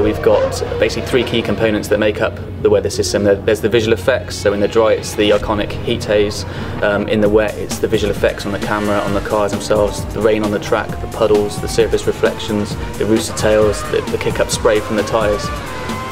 we've got basically three key components that make up the weather system. There's the visual effects, so in the dry it's the iconic heat haze, in the wet it's the visual effects on the camera, on the cars themselves, the rain on the track, the puddles, the surface reflections, the rooster tails, the kick-up spray from the tyres.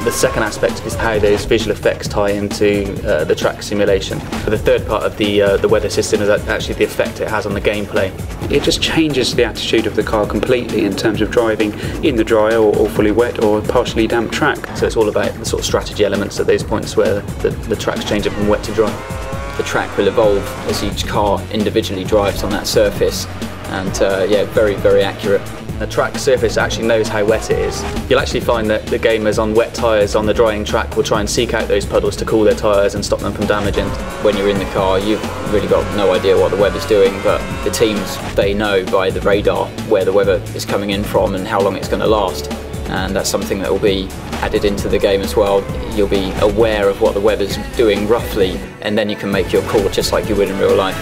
The second aspect is how those visual effects tie into the track simulation. The third part of the weather system is actually the effect it has on the gameplay. It just changes the attitude of the car completely in terms of driving in the dry or fully wet or partially damp track. So it's all about the sort of strategy elements at those points where the tracks change from wet to dry. The track will evolve as each car individually drives on that surface, and yeah, very, very accurate. The track surface actually knows how wet it is. You'll actually find that the gamers on wet tyres on the drying track will try and seek out those puddles to cool their tyres and stop them from damaging. When you're in the car, you've really got no idea what the weather's doing, but the teams, they know by the radar where the weather is coming in from and how long it's going to last. And that's something that will be added into the game as well. You'll be aware of what the weather's doing roughly, and then you can make your call just like you would in real life.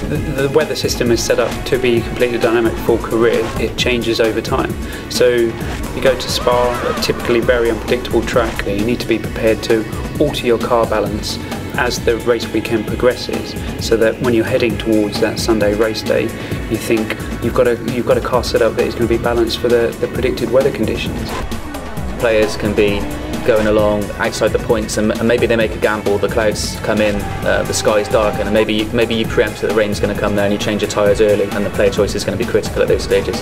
The weather system is set up to be completely dynamic for career. It changes over time. So you go to Spa, a typically very unpredictable track. You need to be prepared to alter your car balance as the race weekend progresses, so that when you're heading towards that Sunday race day, you think you've got a car set up that is going to be balanced for the predicted weather conditions. Players can be going along outside the points and maybe they make a gamble, the clouds come in, the sky's darken, and maybe you preempt that the rain's going to come there and you change your tyres early, and the player choice is going to be critical at those stages.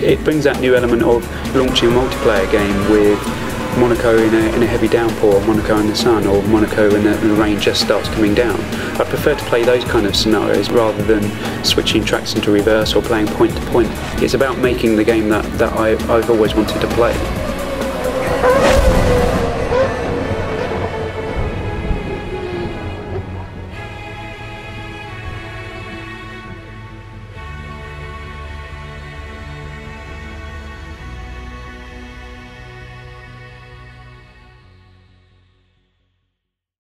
It brings that new element of launching a multiplayer game with Monaco in a heavy downpour, Monaco in the sun, or Monaco when the rain just starts coming down. I prefer to play those kind of scenarios rather than switching tracks into reverse or playing point to point. It's about making the game that I've always wanted to play.